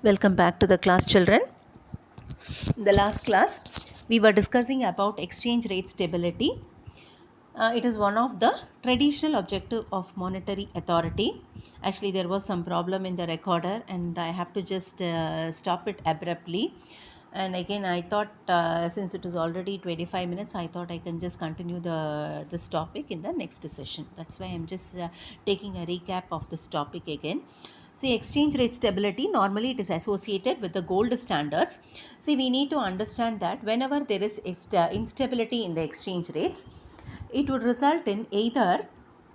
Welcome back to the class, children. In the last class, we were discussing about exchange rate stability. It is one of the traditional objective of monetary authority. Actually, there was some problem in the recorder and I have to just stop it abruptly. And again, I thought since it is already 25 minutes, I thought I can just continue this topic in the next session. That's why I'm just taking a recap of this topic again. See, exchange rate stability, normally it is associated with the gold standards. See, we need to understand that whenever there is instability in the exchange rates, it would result in either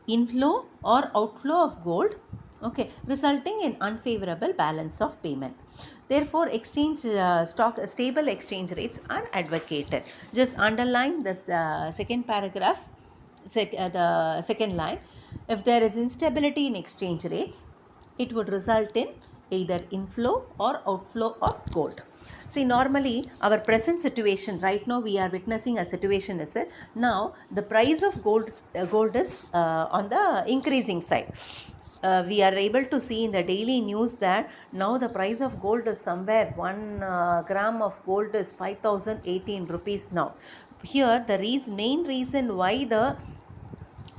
inflow or outflow of gold, okay, resulting in unfavorable balance of payment. Therefore, stable exchange rates are advocated. Just underline this second paragraph, the second line. If there is instability in exchange rates, it would result in either inflow or outflow of gold. See, normally our present situation right now, we are witnessing a situation is that now the price of gold is on the increasing side. We are able to see in the daily news that now the price of gold is somewhere 1 gram of gold is 5018 rupees now. Here the main reason why the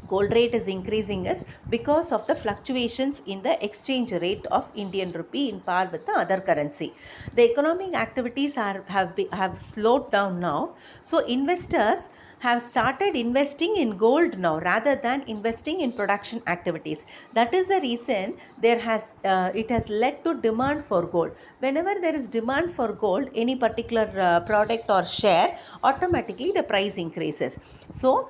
gold rate is increasing is because of the fluctuations in the exchange rate of Indian rupee in par with the other currency. The economic activities have slowed down now. So investors have started investing in gold now rather than investing in production activities. That is the reason it has led to demand for gold. Whenever there is demand for gold, any particular product or share, automatically the price increases. So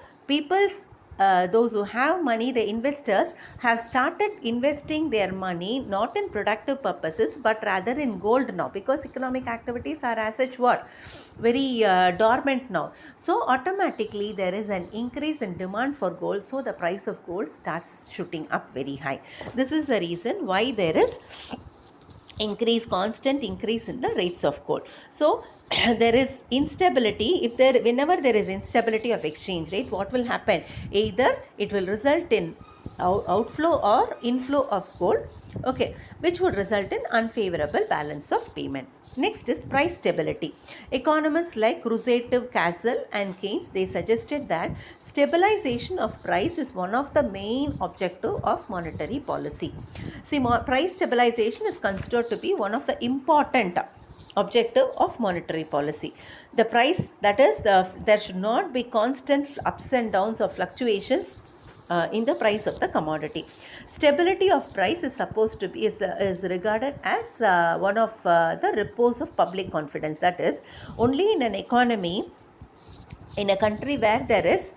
those who have money, the investors have started investing their money not in productive purposes but rather in gold now, because economic activities are as such very dormant now. So automatically there is an increase in demand for gold, so the price of gold starts shooting up very high. This is the reason why there is constant increase in the rates of gold. So there is instability. Whenever there is instability of exchange rate, what will happen? Either it will result in outflow or inflow of gold, okay, which would result in unfavorable balance of payment. Next is price stability. Economists like Rousseau, Castle and Keynes, they suggested that stabilization of price is one of the main objective of monetary policy. See, price stabilization is considered to be one of the important objective of monetary policy. The price, that is, there should not be constant ups and downs or fluctuations in the price of the commodity. Stability of price is supposed to be is regarded as one of the repose of public confidence. That is, only in an economy, in a country where there is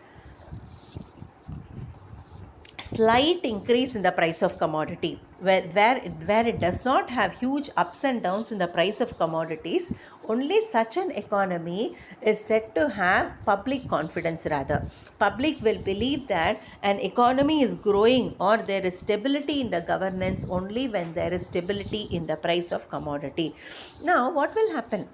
slight increase in the price of commodity, where it does not have huge ups and downs in the price of commodities, only such an economy is said to have public confidence. Rather, public will believe that an economy is growing or there is stability in the governance only when there is stability in the price of commodity. Now, what will happen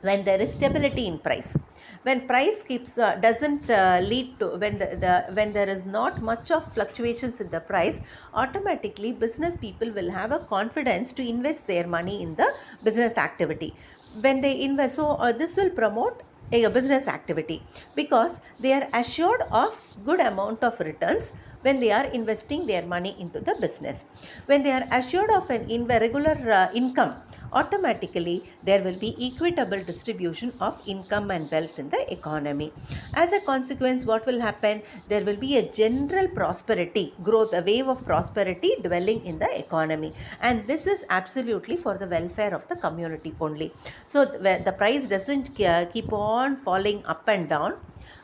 when there is stability in price? When price doesn't lead to, when there is not much of fluctuations in the price, automatically business people will have a confidence to invest their money in the business activity. When they invest, so this will promote a business activity because they are assured of good amount of returns when they are investing their money into the business. When they are assured of an regular income, automatically there will be equitable distribution of income and wealth in the economy. As a consequence, what will happen? There will be a general prosperity, growth, a wave of prosperity dwelling in the economy, and this is absolutely for the welfare of the community only. So the price doesn't keep on falling up and down.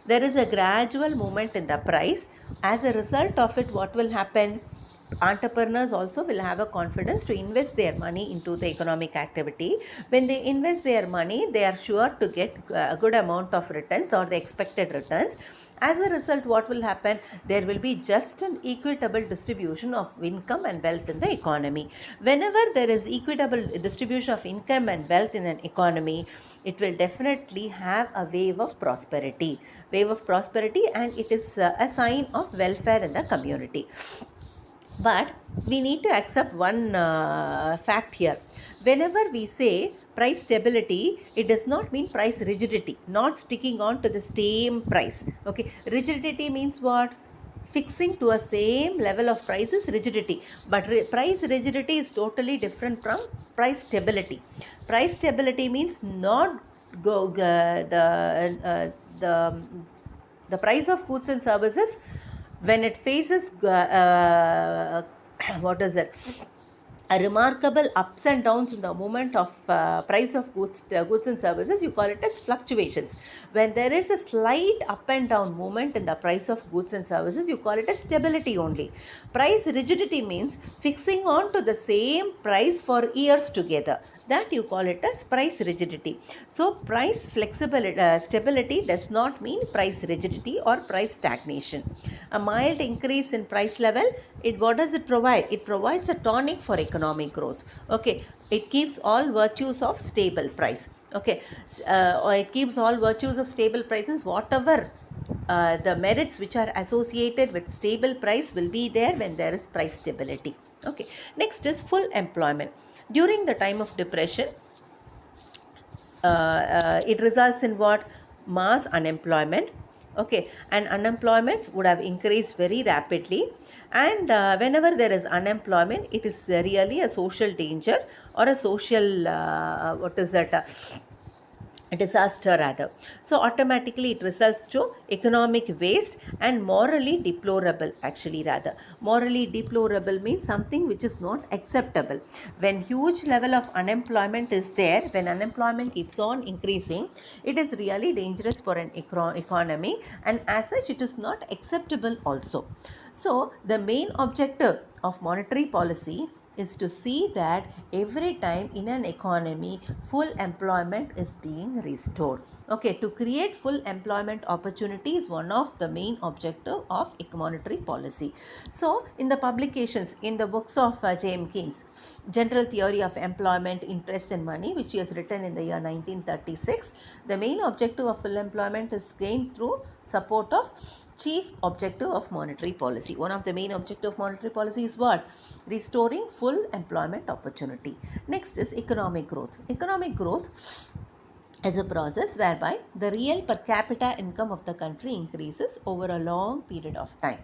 There is a gradual movement in the price. As a result of it, what will happen? Entrepreneurs also will have a confidence to invest their money into the economic activity. When they invest their money, they are sure to get a good amount of returns or the expected returns. As a result, what will happen? There will be just an equitable distribution of income and wealth in the economy. Whenever there is equitable distribution of income and wealth in an economy, it will definitely have a wave of prosperity. And it is a sign of welfare in the community. But we need to accept one fact here. Whenever we say price stability, it does not mean price rigidity, not sticking on to the same price. Okay, rigidity means what? Fixing to a same level of price is rigidity, but price rigidity is totally different from price stability. Price stability means not go the price of goods and services when it faces what is it, a remarkable ups and downs in the movement of price of goods and services, you call it as fluctuations. When there is a slight up and down movement in the price of goods and services, you call it as stability only. Price rigidity means fixing on to the same price for years together. That you call it as price rigidity. So price flexibility, stability does not mean price rigidity or price stagnation. A mild increase in price level, what does it provide? It provides a tonic for economic growth. Okay, it keeps all virtues of stable price. Okay, or it keeps all virtues of stable prices. Whatever the merits which are associated with stable price will be there when there is price stability. Okay, next is full employment. During the time of depression, it results in what? Mass unemployment. Okay, and unemployment would have increased very rapidly, and whenever there is unemployment, it is really a social danger or a social what is that, disaster rather. So automatically it results to economic waste and morally deplorable, actually rather. Morally deplorable means something which is not acceptable. When huge level of unemployment is there, when unemployment keeps on increasing, it is really dangerous for an economy, and as such it is not acceptable also. So the main objective of monetary policy is to see that every time in an economy full employment is being restored. Okay, to create full employment opportunity is one of the main objective of monetary policy. So in the publications, in the books of James Keynes, General Theory of Employment, Interest and Money, which he has written in the year 1936, the main objective of full employment is gained through support of chief objective of monetary policy. One of the main objective of monetary policy is what? Restoring full employment opportunity. Next is economic growth. Economic growth is a process whereby the real per capita income of the country increases over a long period of time.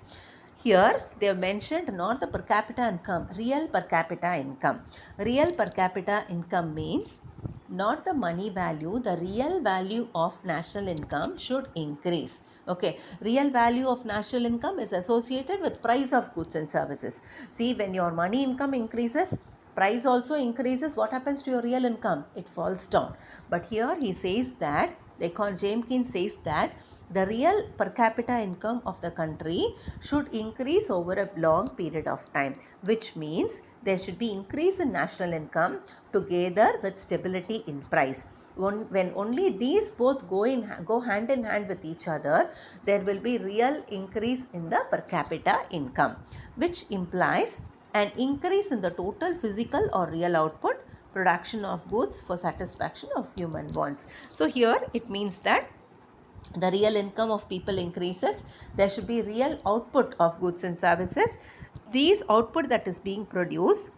Here they have mentioned not the per capita income, real per capita income. Real per capita income means not the money value, the real value of national income should increase. Okay, real value of national income is associated with price of goods and services. See, when your money income increases, price also increases. What happens to your real income? It falls down. But here he says that, James Keynes says that the real per capita income of the country should increase over a long period of time, which means there should be increase in national income together with stability in price. When only these both go hand in hand with each other, there will be real increase in the per capita income, which implies an increase in the total physical or real output, production of goods for satisfaction of human wants. So here it means that the real income of people increases, there should be real output of goods and services. These output that is being produced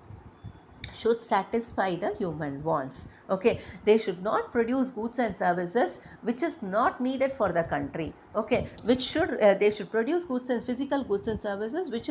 should satisfy the human wants. Okay, they should not produce goods and services which is not needed for the country. Okay, which should they should produce goods and physical goods and services which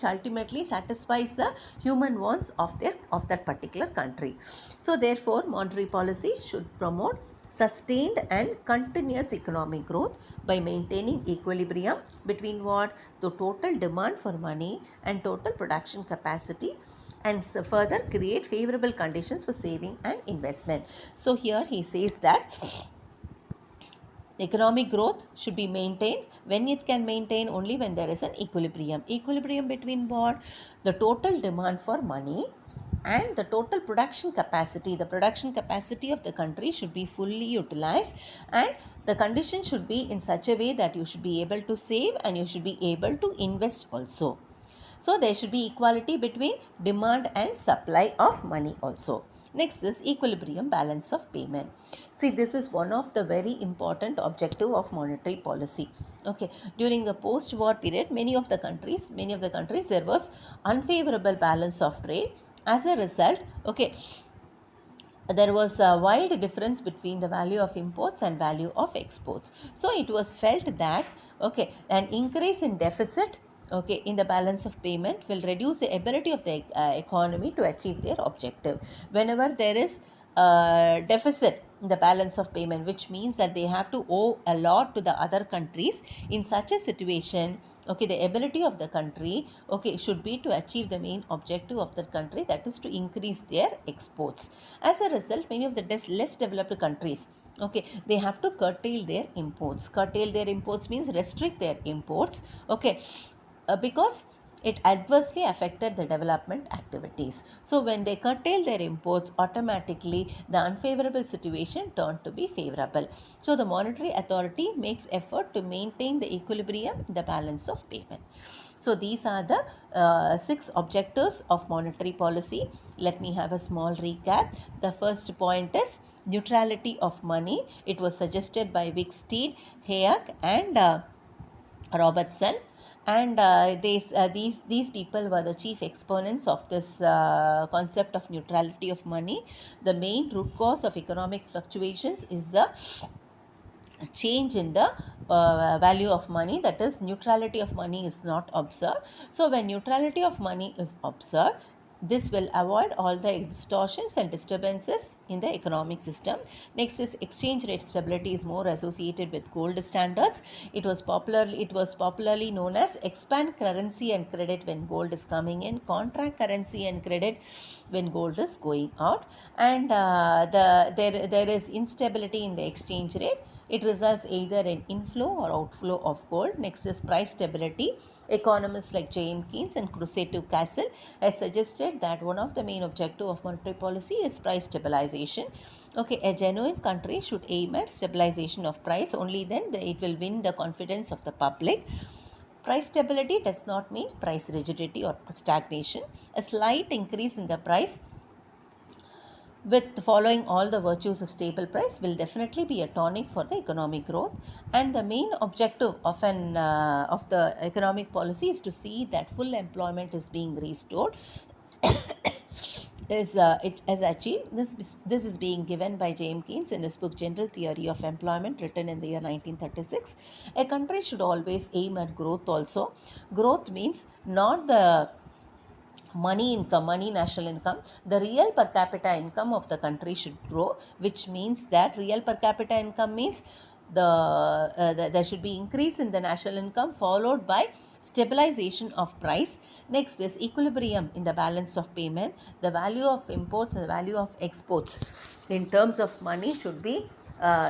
ultimately satisfies the human wants of that particular country. So therefore monetary policy should promote sustained and continuous economic growth by maintaining equilibrium between what? The total demand for money and total production capacity, and further create favorable conditions for saving and investment. So here he says that economic growth should be maintained. When it can maintain? Only when there is an equilibrium. Equilibrium between what? The total demand for money and the total production capacity. The production capacity of the country should be fully utilized, and the condition should be in such a way that you should be able to save and you should be able to invest also. So there should be equality between demand and supply of money also. Next is equilibrium balance of payment. See, this is one of the very important objective of monetary policy. Okay, during the post-war period, many of the countries, there was unfavorable balance of trade. As a result, okay, there was a wide difference between the value of imports and value of exports. So it was felt that, okay, an increase in deficit, okay, in the balance of payment will reduce the ability of the economy to achieve their objective. Whenever there is a deficit in the balance of payment, which means that they have to owe a lot to the other countries, in such a situation, okay, the ability of the country, okay, should be to achieve the main objective of the country, that is to increase their exports. As a result, many of the less developed countries, okay, they have to curtail their imports. Curtail their imports means restrict their imports, okay, because it adversely affected the development activities. So when they curtail their imports, automatically the unfavorable situation turned to be favorable. So the monetary authority makes effort to maintain the equilibrium in the balance of payment. So these are the 6 objectives of monetary policy. Let me have a small recap. The first point is neutrality of money. It was suggested by Wicksteed, Hayek and Robertson, and these people were the chief exponents of this concept of neutrality of money. The main root cause of economic fluctuations is the change in the value of money, that is neutrality of money is not observed. So when neutrality of money is observed, this will avoid all the distortions and disturbances in the economic system. Next is exchange rate stability is more associated with gold standards. It was popularly known as expand currency and credit when gold is coming in, contract currency and credit when gold is going out, and there is instability in the exchange rate. It results either in inflow or outflow of gold. Next is price stability. Economists like James Keynes and Crusader Castle has suggested that one of the main objectives of monetary policy is price stabilization. Okay, a genuine country should aim at stabilization of price. Only then it will win the confidence of the public. Price stability does not mean price rigidity or stagnation. A slight increase in the price with following all the virtues of stable price will definitely be a tonic for the economic growth. And the main objective of the economic policy is to see that full employment is being restored. It has achieved. This is being given by James Keynes in his book General Theory of Employment, written in the year 1936. A country should always aim at growth also. Growth means not the money national income. The real per capita income of the country should grow, which means that real per capita income means there should be increase in the national income followed by stabilization of price. Next is equilibrium in the balance of payment. The value of imports and the value of exports in terms of money should be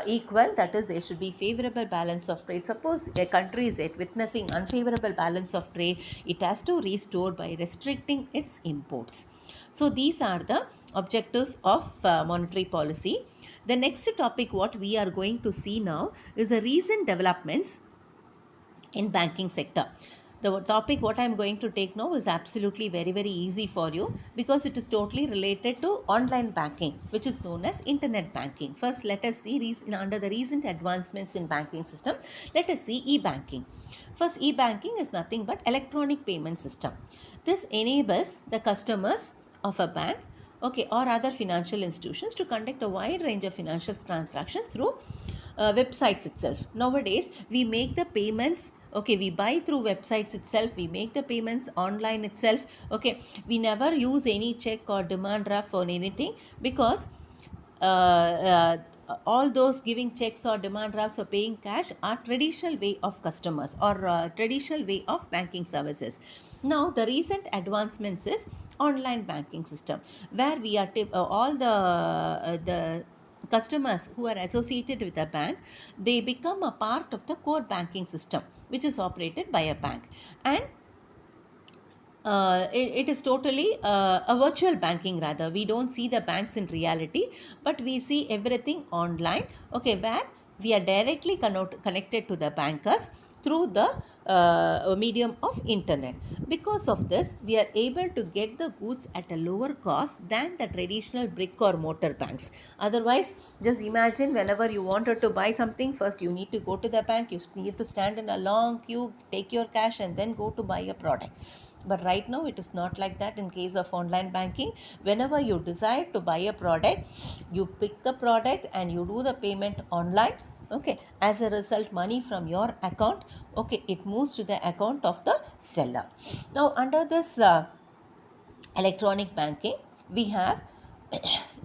equal, that is there should be favorable balance of trade. Suppose a country is witnessing unfavorable balance of trade, it has to restore by restricting its imports. So these are the objectives of monetary policy. The next topic what we are going to see now is the recent developments in banking sector. The topic what I am going to take now is absolutely very easy for you, because it is totally related to online banking, which is known as internet banking. First, let us see under the recent advancements in banking system, let us see e-banking. First, e-banking is nothing but electronic payment system. This enables the customers of a bank, okay, or other financial institutions to conduct a wide range of financial transactions through websites itself. Nowadays, we make the payments, okay, we buy through websites itself, we make the payments online itself, okay, we never use any check or demand draft or anything, because all those giving checks or demand drafts or paying cash are traditional way of customers or traditional way of banking services. Now the recent advancements is online banking system, where we are all the customers who are associated with a bank, they become a part of the core banking system, which is operated by a bank. And it is totally a virtual banking. Rather, we don't see the banks in reality, but we see everything online, okay, where we are directly connected to the bankers. through the medium of internet. Because of this, we are able to get the goods at a lower cost than the traditional brick or mortar banks. Otherwise, just imagine, whenever you wanted to buy something, first you need to go to the bank, you need to stand in a long queue, take your cash, and then go to buy a product. But right now it is not like that. In case of online banking, whenever you decide to buy a product, you pick the product and you do the payment online. Okay, as a result, money from your account, okay, it moves to the account of the seller. Now under this electronic banking, we have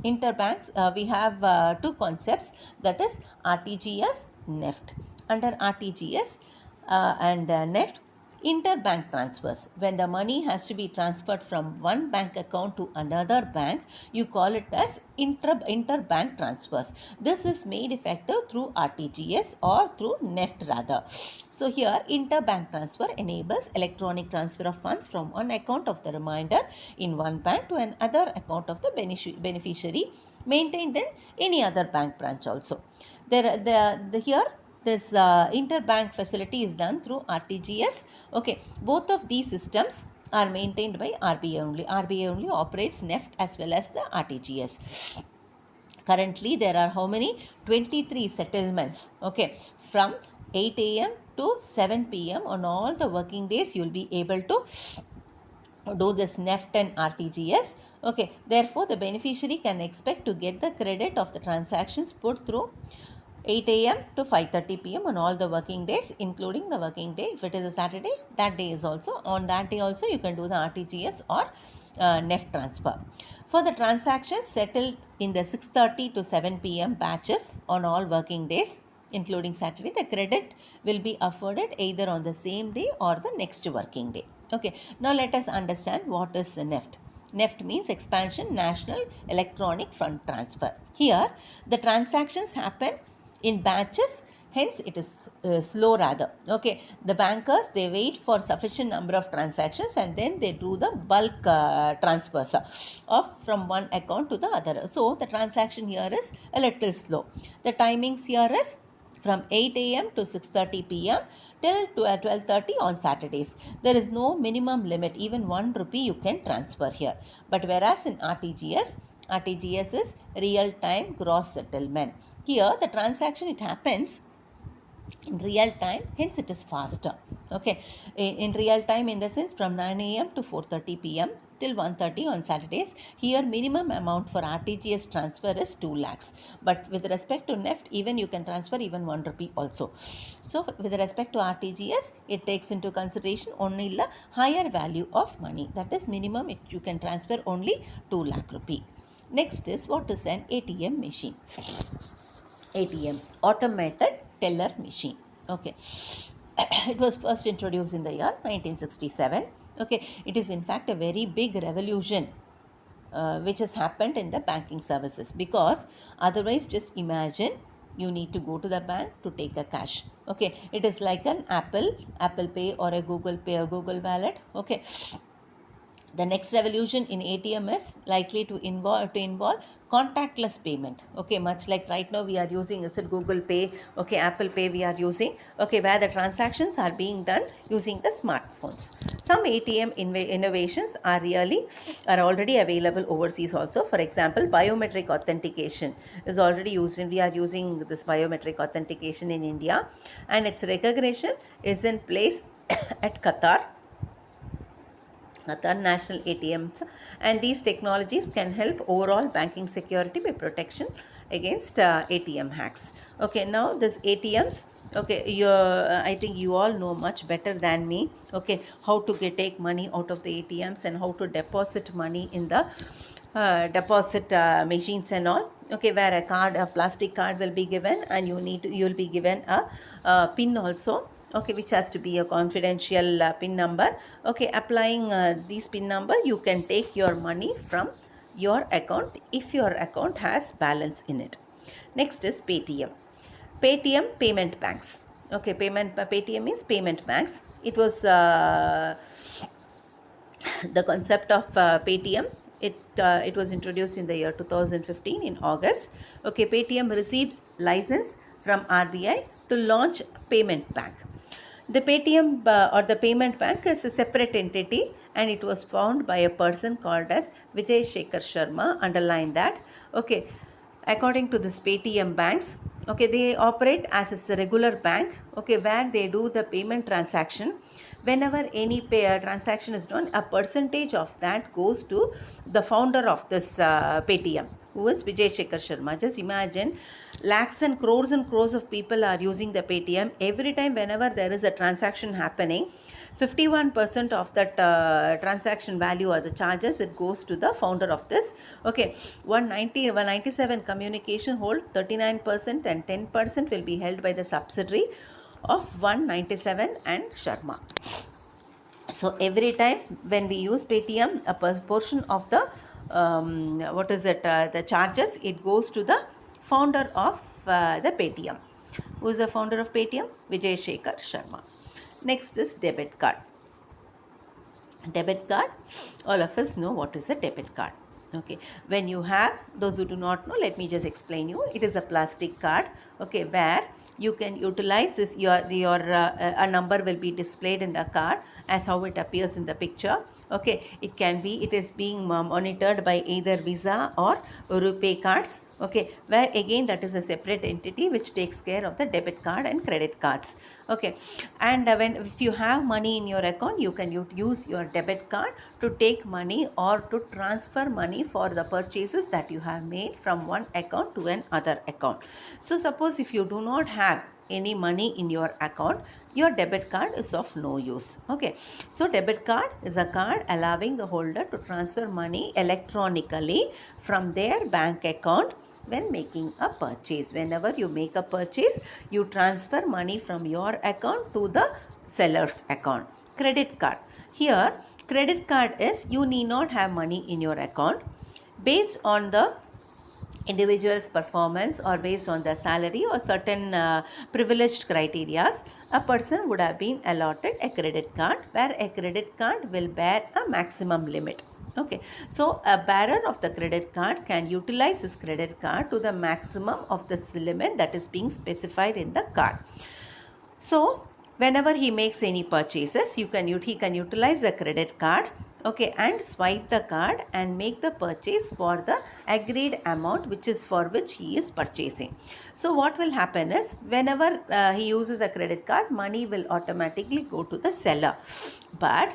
interbanks, we have two concepts, that is RTGS, NEFT. Under RTGS and NEFT, interbank transfers, when the money has to be transferred from one bank account to another bank, you call it as interbank transfers. This is made effective through RTGS or through NEFT rather. So here, interbank transfer enables electronic transfer of funds from one account of the remainder in one bank to another account of the beneficiary maintained in any other bank branch also. Here this interbank facility is done through RTGS. Okay, both of these systems are maintained by RBI only. RBI only operates NEFT as well as the RTGS. Currently, there are how many? 23 settlements. Okay, from 8 a.m. to 7 p.m. on all the working days, you will be able to do this NEFT and RTGS. Okay, therefore, the beneficiary can expect to get the credit of the transactions put through 8 a.m. to 5:30 p.m. on all the working days, including the working day. If it is a Saturday, that day is also, on that day also you can do the RTGS or NEFT transfer. For the transactions settled in the 6:30 to 7 p.m. batches on all working days, including Saturday, the credit will be afforded either on the same day or the next working day. Okay, now let us understand what is NEFT. NEFT means Expansion National Electronic Fund Transfer. Here, the transactions happen in batches, hence it is slow rather. Okay, the bankers, they wait for sufficient number of transactions and then they do the bulk transfers of from one account to the other. So the transaction here is a little slow. The timings here is from 8 a.m. to 6:30 p.m. till 12:30 on Saturdays. There is no minimum limit, even 1 rupee you can transfer here. But whereas in RTGS is real time gross settlement. Here the transaction, it happens in real time, hence it is faster. Okay, in real time in the sense from 9 a.m. to 4:30 p.m. till 1:30 on Saturdays. Here minimum amount for RTGS transfer is 2 lakhs. But with respect to NEFT, even you can transfer even 1 rupee also. So with respect to RTGS, it takes into consideration only the higher value of money. That is minimum you can transfer only 2 lakh rupee. Next is, what is an ATM machine? ATM, automated teller machine. Okay, it was first introduced in the year 1967. Okay, it is in fact a very big revolution which has happened in the banking services, because otherwise, just imagine, you need to go to the bank to take a cash. Okay, it is like an Apple Pay or a Google Pay or Google Wallet. Okay, the next revolution in ATM is likely to involve contactless payment. Okay, much like right now we are using, is it Google Pay, okay, Apple Pay we are using, okay, where the transactions are being done using the smartphones. Some ATM innovations are already available overseas also. For example, biometric authentication is already used, and we are using this biometric authentication in India, and its recognition is in place at Qatar national ATMs, and these technologies can help overall banking security by protection against ATM hacks. Okay, now this ATMs, okay, I think you all know much better than me, okay, how to take money out of the ATMs and how to deposit money in the deposit machines and all. Okay, where a plastic card will be given, and you'll be given a pin also. Okay, which has to be a confidential PIN number. Okay, applying this PIN number, you can take your money from your account if your account has balance in it. Next is Paytm. Paytm payment banks. Okay, Paytm means payment banks. It was the concept of Paytm. It was introduced in the year 2015 in August. Okay, Paytm received license from RBI to launch payment bank. The Paytm or the payment bank is a separate entity, and it was found by a person called as Vijay Shekhar Sharma. Underline that. Okay. According to this Paytm banks, okay, they operate as a regular bank, okay, where they do the payment transaction. Whenever any transaction is done, a percentage of that goes to the founder of this Paytm, who is Vijay Shekhar Sharma. Just imagine, lakhs and crores of people are using the Paytm. Every time whenever there is a transaction happening, 51% of that transaction value or the charges, it goes to the founder of this. Okay, 197 communication hold 39%, and 10% will be held by the subsidiary of 197 and Sharma. So every time when we use Paytm, a portion of the the charges, it goes to the founder of the Paytm. Who is the founder of Paytm? Vijay Shekhar Sharma. Next is debit card. Debit card, all of us know what is a debit card. Okay, when you have, those who do not know, let me just explain you. It is a plastic card, okay, where you can utilize this, a number will be displayed in the card as how it appears in the picture. Okay, it is being monitored by either Visa or RuPay cards. Okay, where again that is a separate entity which takes care of the debit card and credit cards. Okay, and if you have money in your account, you can use your debit card to take money or to transfer money for the purchases that you have made from one account to another account. So suppose if you do not have any money in your account, your debit card is of no use. Okay, so debit card is a card allowing the holder to transfer money electronically from their bank account when making a purchase. Whenever you make a purchase, you transfer money from your account to the seller's account. Credit card. Here, credit card is, you need not have money in your account. Based on the individual's performance or based on their salary or certain privileged criteria, a person would have been allotted a credit card, where a credit card will bear a maximum limit. Okay, so a bearer of the credit card can utilize his credit card to the maximum of the limit that is being specified in the card. So whenever he makes any purchases, he can utilize the credit card, okay, and swipe the card and make the purchase for the agreed amount which he is purchasing. So what will happen is, whenever he uses a credit card, money will automatically go to the seller. But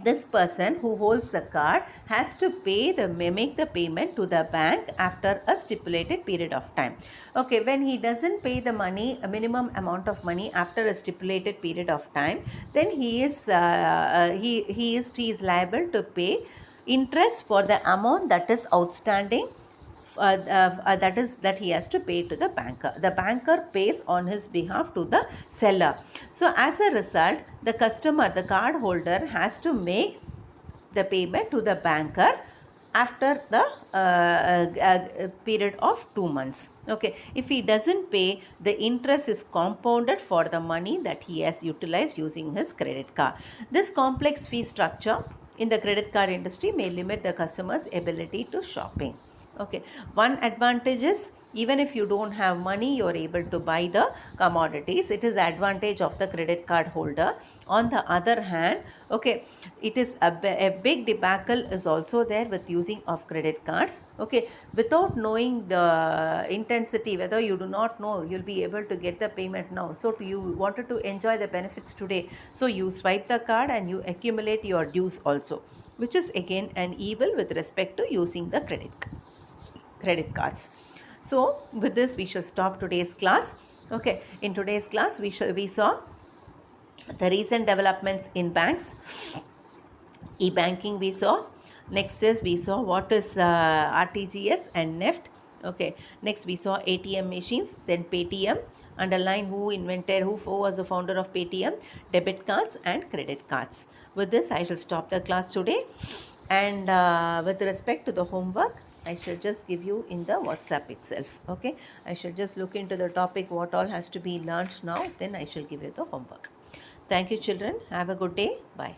this person who holds the card has to make the payment to the bank after a stipulated period of time. Okay, when he doesn't pay the money, a minimum amount of money after a stipulated period of time, then he is liable to pay interest for the amount that is outstanding, that he has to pay to the banker. The banker pays on his behalf to the seller. So as a result, the card holder has to make the payment to the banker after the period of 2 months. Okay, if he doesn't pay, the interest is compounded for the money that he has utilized using his credit card. This complex fee structure in the credit card industry may limit the customer's ability to shopping. Okay, one advantage is, even if you don't have money, you are able to buy the commodities. It is the advantage of the credit card holder. On the other hand, okay, it is a big debacle is also there with using of credit cards. Okay, without knowing the intensity, whether you do not know, you'll be able to get the payment now. So you wanted to enjoy the benefits today, so you swipe the card and you accumulate your dues also, which is again an evil with respect to using the credit cards. So with this, we shall stop today's class. Okay, in today's class we saw the recent developments in banks, e-banking we saw. Next is we saw what is RTGS and NEFT. Okay, next we saw ATM machines, then Paytm. Underline who was the founder of Paytm, debit cards and credit cards. With this, I shall stop the class today. And with respect to the homework, I shall just give you in the WhatsApp itself. Okay, I shall just look into the topic, what all has to be learnt now, then I shall give you the homework. Thank you, children. Have a good day. Bye.